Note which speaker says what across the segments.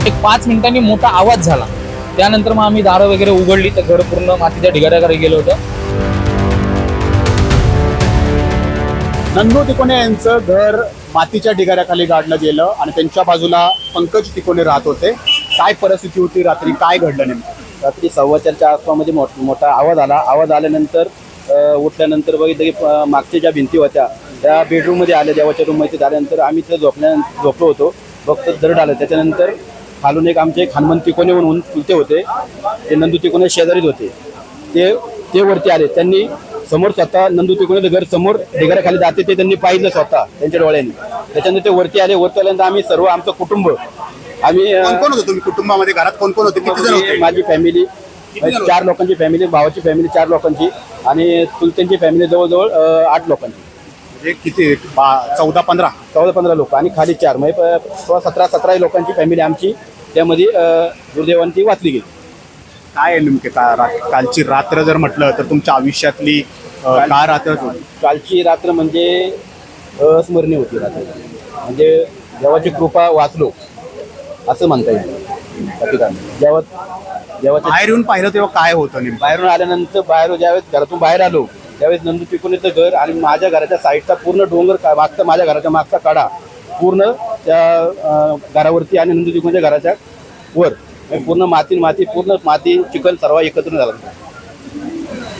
Speaker 1: एक 5 मिनिटांनी मोठा आवाज झाला. त्यानंतर मग आम्ही दारं वगैरे उघडली तर घर पूर्ण मातीच्या ढिगाऱ्याकडे गेलं होतं.
Speaker 2: नंदू तिकोने यांचं घर मातीच्या ढिगाऱ्याखाली गाडलं गेलं आणि त्यांच्या बाजूला पंकज तिकोने राहत होते. काय परिस्थिती होती रात्री, काय घडलं नेमकं?
Speaker 3: रात्री 4:15च्या आसपासमध्ये मोठा आवाज आला. आवाज आल्यानंतर उठल्यानंतर बघितलं की मागच्या ज्या भिंती होत्या त्या बेडरूममध्ये आल्या. देवाच्या रूममध्ये झाल्यानंतर आम्ही तिथे झोपलो होतो. फक्त दरड आलं. त्याच्यानंतर खालून आमचे हनुमान तिकोने म्हणून चुलते होते, ते नंदू तिकोने शेजारीच होते. ते वरती आले. त्यांनी समोर स्वतः नंदू तिकोने घर समोर ढिगाऱ्याखाली जाते ते त्यांनी पाहिलं स्वतः त्यांच्या डोळ्यांनी. त्याच्यानंतर ते वरती आले. वरती आल्यानंतर आम्ही सर्व आमचं कुटुंब आम्ही
Speaker 2: कोण होतो तुम्ही कुटुंबामध्ये? घरात कोण कोण होते, किती जण होते?
Speaker 3: माझी फॅमिली 4 लोकांची फॅमिली, भावाची फॅमिली 4 लोकांची आणि चुलत्यांची फॅमिली जवळजवळ 8 लोकांची.
Speaker 2: म्हणजे किती 14-15
Speaker 3: लोक आणि खाली 4 म्हणजे 17 लोकांची फॅमिली आमची त्यामध्ये दुर्दैवांची वाचली गेली.
Speaker 2: काय नेमके कालची रात्र जर म्हटलं तर तुमच्या आयुष्यातली काय रात्र होती?
Speaker 3: कालची रात्र म्हणजे अस्मरणीय होती रात्र. म्हणजे देवाची कृपा वाचलो असं म्हणता येईल.
Speaker 2: बाहेर येऊन पाहिलं तेव्हा काय होतं नेमकं?
Speaker 3: बाहेरून आल्यानंतर ज्यावेळेस घरातून बाहेर आलो त्यावेळेस नंदू तिकोनेचं घर आणि माझ्या घराच्या साईडचा पूर्ण डोंगर मागचा, माझ्या घराच्या मागचा कडा पूर्ण त्या घरावरती आणि नंदू तिकोनेच्या घराच्या वर पूर्ण माती चिखल सर्व एकत्र झाला.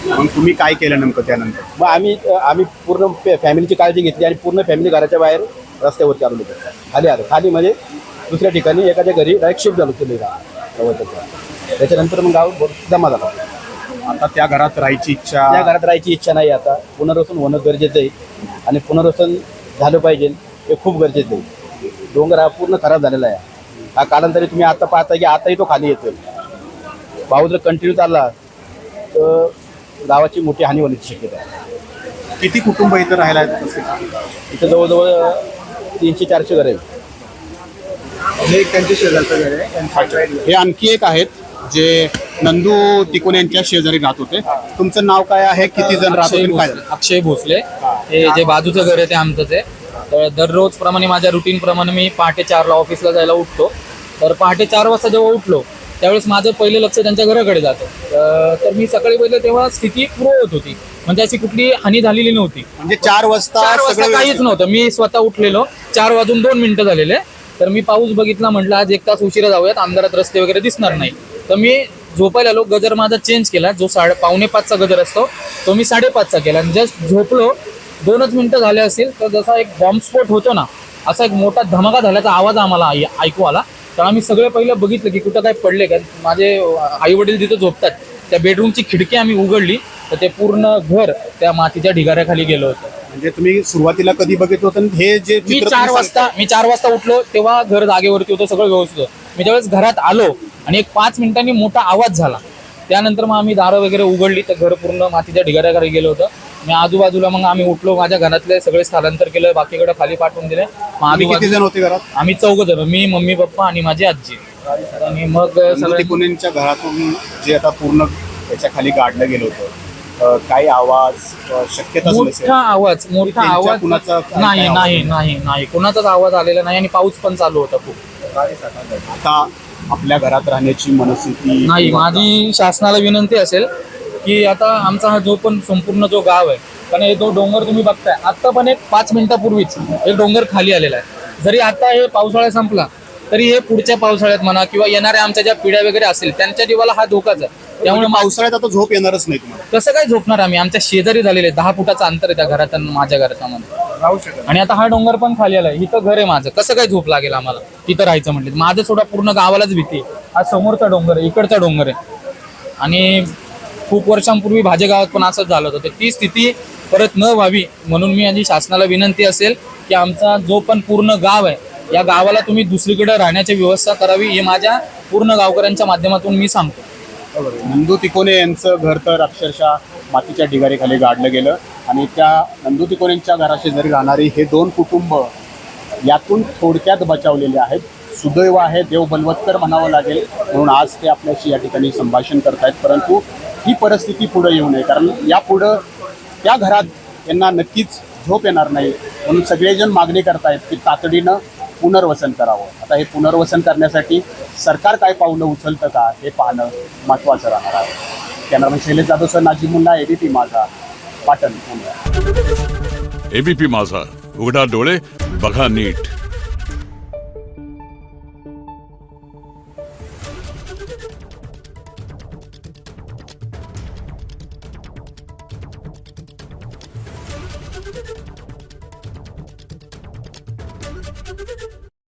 Speaker 2: मग तुम्ही काय केलं नेमकं त्यानंतर?
Speaker 3: मग आम्ही पूर्ण फॅमिलीची काळजी घेतली आणि पूर्ण फॅमिली घराच्या बाहेर रस्त्यावरती आलो. खाली म्हणजे दुसऱ्या ठिकाणी एखाद्या घरी डायरेक्ट शिफ्ट झालो केले. त्याच्यानंतर मग गाव जमा झाला.
Speaker 2: आता त्या घरात राहायची
Speaker 3: इच्छा नाही. आता पुनर्वसन होणं गरजेचं आहे आणि पुनर्वसन झालं पाहिजे हे खूप गरजेचं आहे. डोंगर हा पूर्ण खराब झालेला आहे. हा कालांतरी तुम्ही आता पाहता की आताही तो खाली येतोय. पाऊस जर कंटिन्यू चालला तर गावाची मोठी हानी होण्याची शक्यता आहे.
Speaker 2: किती कुटुंब इथं राहायला आहेत?
Speaker 3: इथं जवळजवळ 300-400 घर आहेत.
Speaker 2: त्यांचे शेजारचं घर आहे. हे आणखी एक आहेत जे नंदू तिकोने यांच्या शेजारी राहत होते. तुमचं नाव काय आहे, किती जण राहत होते, काय?
Speaker 1: अक्षय भोसले. हे जे बाजूचं घर आहे ते आमचंच आहे. तर दररोज प्रमाणे माझ्या रुटीन प्रमाणे मी पहाटे 4ला ऑफिसला जायला उठतो. तर पहाटे 4 वाजता जेव्हा उठलो त्यावेळेस माझं पहिलं लक्ष त्यांच्या घराकडे जातं. तर मी सकाळी पहिलं तेव्हा स्थिती पूर्ववत होती, म्हणजे अशी कुठली हानी झालेली नव्हती.
Speaker 2: म्हणजे 4 वाजता
Speaker 1: काहीच नव्हतं. मी स्वतः उठलेलो 4:02 झालेले. तर मी पाऊस बघितला, म्हटलं आज 1 तास उशिरा जाऊयात, अंधारात रस्ते वगैरे दिसणार नाही. तर मी झोपायला आलो. गजर माझा चेंज केला. जो 4:45चा गजर असतो तो मी 5:30चा केला. आणि जस्ट झोपलो 2च मिनिटं झाले असतील तर जसा एक बॉम्बस्फोट होतो ना, असा एक मोठा धमाका झाल्याचा आवाज आम्हाला ऐकू आला. तर आम्ही सगळे पहिलं बघितलं की कुठं काय पडले का. माझे आई वडील तिथं झोपतात. त्या बेडरूमची खिडकी आम्ही उघडली तर ते पूर्ण घर त्या मातीच्या ढिगाऱ्याखाली गेलं होतं.
Speaker 2: म्हणजे तुम्ही सुरुवातीला कधी बघितलं होतं हे जे
Speaker 1: मी 4 वाजता उठलो तेव्हा घर जागेवरती होतं, सगळं व्यवस्थित होतं. मी त्यावेळेस घरात आलो आणि एक 5 मिनिटांनी मोठा आवाज झाला. त्यानंतर मग आम्ही दारं वगैरे उघडली तर घर पूर्ण मातीच्या ढिगाऱ्याखाली गेलं होतं. मी आजूबाजूला मग आम्ही उठलो, माझ्या घरातले सगळे स्थलांतर केलं, बाकीकडे खाली पाठवून दिले.
Speaker 2: किती जण होते घरात?
Speaker 1: आम्ही 4 जण, मी, मम्मी, पप्पा आणि माझी आजी. आणि मग
Speaker 2: तिकोनेंच्या घरातून जे आता पूर्ण त्याच्या खाली गाडलं गेलं होतं, काही आवाज शक्यता
Speaker 1: मोठा आवाज नाही कुणाचाच आवाज आलेला नाही आणि पाऊस पण चालू होता खूप.
Speaker 2: आता आपल्या घरात राहण्याची मनस्थिती
Speaker 1: नाही. माझी शासनाला विनंती असेल की आता आमचा हा जो पण संपूर्ण जो गाव आहे, कारण हे तो डोंगर तुम्ही बघताय, आता पण एक 5 मिनिटापूर्वीच एक डोंगर खाली आलेला आहे. जरी आता हे पावसाळा संपला तरी हे पुढच्या पावसाळ्यात म्हणा किंवा येणाऱ्या आमच्या ज्या पिढ्या वगैरे असेल त्यांच्या जीवाला हा धोकाच आहे.
Speaker 2: त्यामुळे पावसाळ्यात आता झोप येणारच नाही तुम्हाला.
Speaker 1: कसं काय झोपणार आम्ही? आमच्या शेजारी झालेले 10 फुटाचं अंतर आहे त्या घरात आणि माझ्या घराच्यामध्ये
Speaker 2: राहू शकत.
Speaker 1: आणि आता हा डोंगर पण खाली आलाय. इथं घर आहे माझं, कसं काय झोप लागेल आम्हाला तिथं राहायचं म्हटलं? माझं सोडा पूर्ण गावालाच भीती आहे. हा समोरचा डोंगर आहे, इकडचा डोंगर आहे. आणि खूप वर्षांपूर्वी भाजे गावात पण असंच झालं होतं. ती स्थिती परत न व्हावी म्हणून मी आणि शासनाला विनंती असेल की आमचा जो पण पूर्ण गाव आहे या गावाला तुम्ही दुसरीकडे राहण्याची व्यवस्था करावी, हे माझ्या पूर्ण गावकऱ्यांच्या माध्यमातून मी सांगतो.
Speaker 2: नंदू तिकोने यांचं घर तर अक्षरशः मातीच्या ढिगाऱ्याखाली गाडलं गेलं आणि त्या नंदू तिकोनेंच्या घराशेजारी राहणारी हे 2 कुटुंब यातून थोडक्यात बचावलेले आहेत. सुदैव आहे, देव बलवत्तर म्हणावं लागेल, म्हणून आज ते आपल्याशी या ठिकाणी संभाषण करतायत. परंतु ही परिस्थिती पुढे येऊ नये, कारण यापुढं त्या घरात यांना नक्कीच झोप येणार नाही. म्हणून सगळेजण मागणी करतायत की तातडीनं पुनर्वसन करावं. आता हे पुनर्वसन करण्यासाठी सरकार काय पावलं उचलतं का हे पाहणं महत्त्वाचं राहणार आहे. कॅमेरामॅन शैलेश जाधव, नाजीमुल्ला, एबीपी माझा, पाटण, पुणे.
Speaker 4: एबीपी माझा, उघडा डोळे बघा नीट.